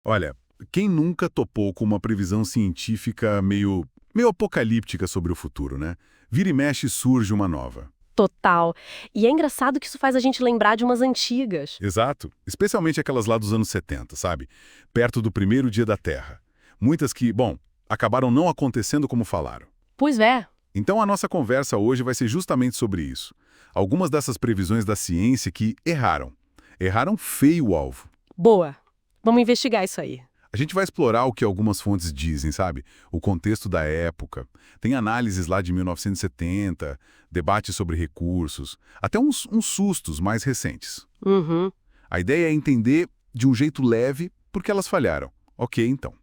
Olha, quem nunca topou com uma previsão científica meio apocalíptica sobre o futuro, né? Vira e mexe surge uma nova. Total. E é engraçado que isso faz a gente lembrar de umas antigas. Exato. Especialmente aquelas lá dos anos 70, sabe? Perto do primeiro dia da Terra. Muitas que, bom, acabaram não acontecendo como falaram. Pois é. Então a nossa conversa hoje vai ser justamente sobre isso. Algumas dessas previsões da ciência que erraram. Erraram feio o alvo. Boa. Vamos investigar isso aí. A gente vai explorar o que algumas fontes dizem, sabe? O contexto da época. Tem análises lá de 1970, debates sobre recursos, até uns sustos mais recentes. Uhum. A ideia é entender de um jeito leve por que elas falharam. Ok, então.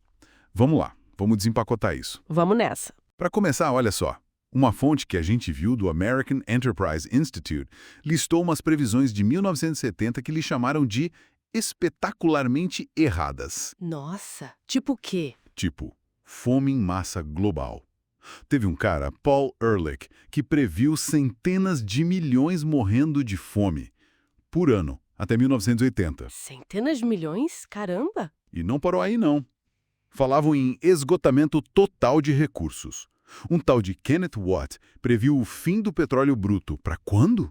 Vamos lá, vamos desempacotar isso. Vamos nessa. Para começar, olha só. Uma fonte que a gente viu do American Enterprise Institute listou umas previsões de 1970 que lhe chamaram de espetacularmente erradas. Nossa. Tipo o quê? Tipo, fome em massa global. Teve um cara, Paul Ehrlich, que previu centenas de milhões morrendo de fome por ano, até 1980. Centenas de milhões? Caramba. E não parou aí, não. Falavam em esgotamento total de recursos. Um tal de Kenneth Watt previu o fim do petróleo bruto para quando?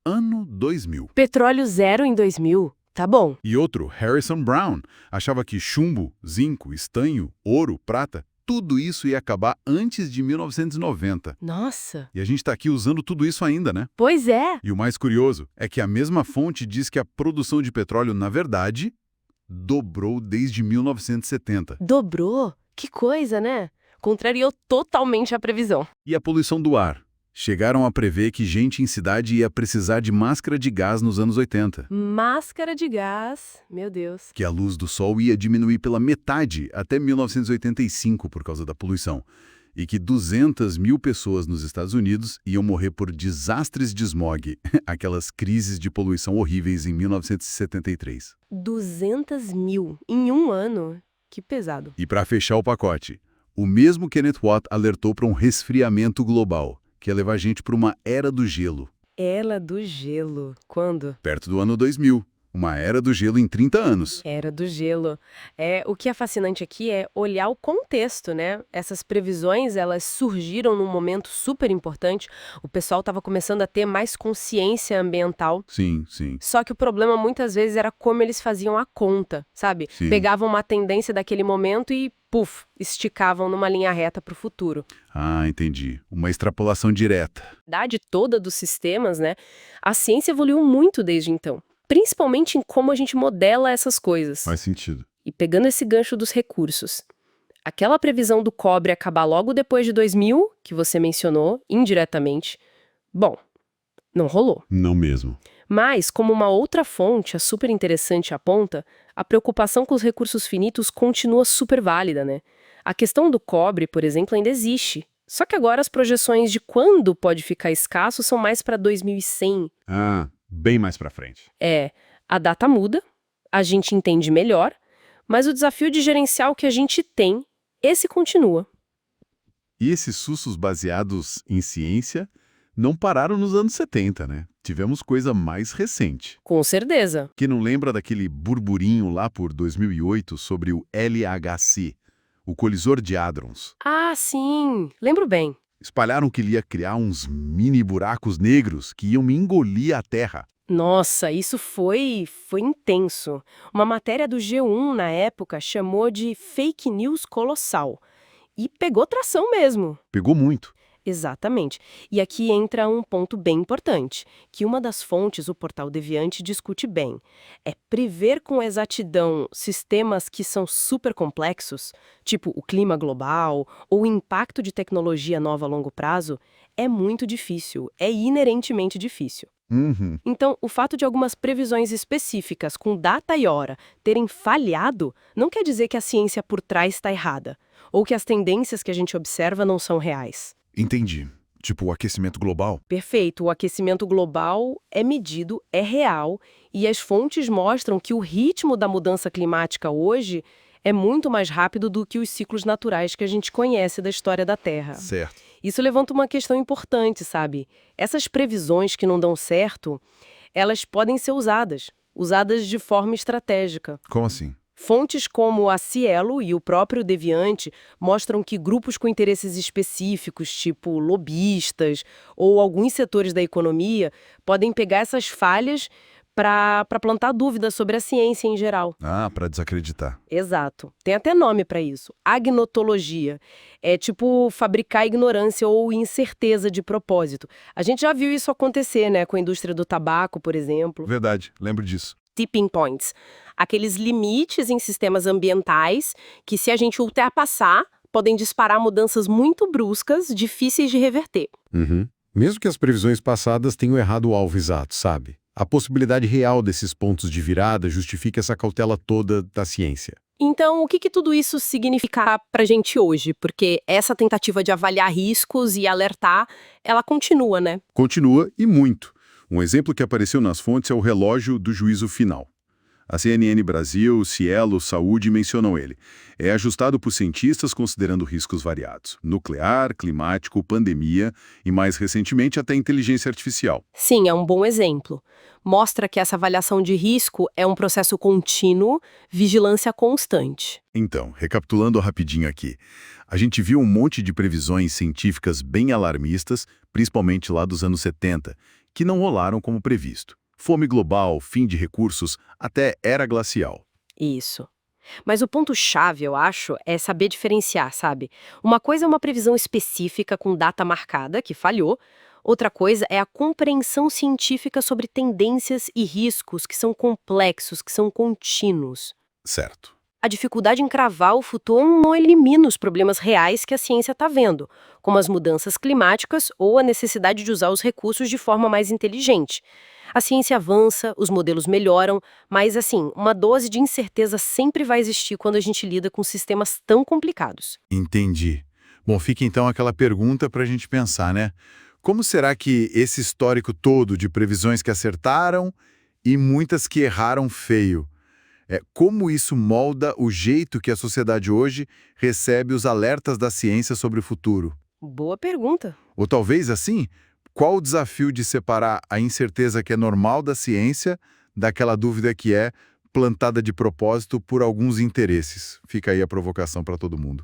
Ano 2000. Petróleo zero em 2000. Tá bom. E outro, Harrison Brown, achava que chumbo, zinco, estanho, ouro, prata, tudo isso ia acabar antes de 1990. Nossa. E a gente está aqui usando tudo isso ainda, né? Pois é. E o mais curioso é que a mesma fonte diz que a produção de petróleo, na verdade, dobrou desde 1970. Dobrou. Que coisa, né? Contrariou totalmente a previsão. E a poluição do ar? Chegaram a prever que gente em cidade ia precisar de máscara de gás nos anos 80. Máscara de gás. Meu Deus. Que a luz do sol ia diminuir pela metade até 1985 por causa da poluição. E que 200 mil pessoas nos Estados Unidos iam morrer por desastres de smog, aquelas crises de poluição horríveis em 1973. 200 mil em um ano. Que pesado. E para fechar o pacote, o mesmo Kenneth Watt alertou para um resfriamento global, que ia levar a gente para uma era do gelo. Era do gelo. Quando? Perto do ano 2000. Uma era do gelo em 30 anos. Era do gelo. O que é fascinante aqui é olhar o contexto, né? Essas previsões, elas surgiram num momento super importante. O pessoal estava começando a ter mais consciência ambiental. Sim, sim. Só que o problema muitas vezes era como eles faziam a conta, sabe? Sim. Pegavam uma tendência daquele momento e, puf, esticavam numa linha reta para o futuro. Ah, entendi. Uma extrapolação direta. A idade toda dos sistemas, né? A ciência evoluiu muito desde então. Principalmente em como a gente modela essas coisas. Faz sentido. E pegando esse gancho dos recursos, aquela previsão do cobre acabar logo depois de 2000, que você mencionou, indiretamente, bom, não rolou. Não mesmo. Mas, como uma outra fonte, a super interessante, aponta, a preocupação com os recursos finitos continua super válida, né? A questão do cobre, por exemplo, ainda existe. Só que agora as projeções de quando pode ficar escasso são mais para 2100. Ah, bem mais pra frente. A data muda, a gente entende melhor, mas o desafio de gerenciar o que a gente tem, esse continua. E esses sustos baseados em ciência não pararam nos anos 70, né? Tivemos coisa mais recente. Com certeza. Quem não lembra daquele burburinho lá por 2008 sobre o LHC, o colisor de hadrons? Ah, sim, lembro bem. Espalharam que ele ia criar uns mini buracos negros que iam engolir a Terra. Nossa, isso foi intenso. Uma matéria do G1 na época chamou de fake news colossal. E pegou tração mesmo. Pegou muito. Exatamente. E aqui entra um ponto bem importante, que uma das fontes, o Portal Deviante, discute bem. É prever com exatidão sistemas que são super complexos, tipo o clima global ou o impacto de tecnologia nova a longo prazo, é muito difícil, é inerentemente difícil. Uhum. Então, o fato de algumas previsões específicas com data e hora terem falhado não quer dizer que a ciência por trás está errada, ou que as tendências que a gente observa não são reais. Entendi. Tipo o aquecimento global. Perfeito, o aquecimento global é medido, é real, e as fontes mostram que o ritmo da mudança climática hoje é muito mais rápido do que os ciclos naturais que a gente conhece da história da Terra. Certo. Isso levanta uma questão importante, sabe? Essas previsões que não dão certo, elas podem ser usadas de forma estratégica. Como assim? Fontes como a Cielo e o próprio Deviante mostram que grupos com interesses específicos, tipo lobistas ou alguns setores da economia, podem pegar essas falhas para plantar dúvidas sobre a ciência em geral. Ah, para desacreditar. Exato. Tem até nome para isso. Agnotologia. É tipo fabricar ignorância ou incerteza de propósito. A gente já viu isso acontecer, né, com a indústria do tabaco, por exemplo. Verdade, lembro disso. Tipping points. Aqueles limites em sistemas ambientais que, se a gente ultrapassar, podem disparar mudanças muito bruscas, difíceis de reverter. Uhum. Mesmo que as previsões passadas tenham errado o alvo exato, sabe? A possibilidade real desses pontos de virada justifica essa cautela toda da ciência. Então, o que tudo isso significa para a gente hoje? Porque essa tentativa de avaliar riscos e alertar, ela continua, né? Continua e muito. Um exemplo que apareceu nas fontes é o relógio do juízo final. A CNN Brasil, Cielo, Saúde mencionam ele. É ajustado por cientistas considerando riscos variados: nuclear, climático, pandemia e, mais recentemente, até inteligência artificial. Sim, é um bom exemplo. Mostra que essa avaliação de risco é um processo contínuo, vigilância constante. Então, recapitulando rapidinho aqui, a gente viu um monte de previsões científicas bem alarmistas, principalmente lá dos anos 70, que não rolaram como previsto. Fome global, fim de recursos, até era glacial. Isso. Mas o ponto-chave, eu acho, é saber diferenciar, sabe? Uma coisa é uma previsão específica com data marcada, que falhou. Outra coisa é a compreensão científica sobre tendências e riscos que são complexos, que são contínuos. Certo. A dificuldade em cravar o futuro não elimina os problemas reais que a ciência está vendo, como as mudanças climáticas ou a necessidade de usar os recursos de forma mais inteligente. A ciência avança, os modelos melhoram, mas, assim, uma dose de incerteza sempre vai existir quando a gente lida com sistemas tão complicados. Entendi. Bom, fica então aquela pergunta para a gente pensar, né? Como será que esse histórico todo de previsões que acertaram e muitas que erraram feio, como isso molda o jeito que a sociedade hoje recebe os alertas da ciência sobre o futuro? Boa pergunta. Ou talvez assim, qual o desafio de separar a incerteza que é normal da ciência daquela dúvida que é plantada de propósito por alguns interesses? Fica aí a provocação para todo mundo.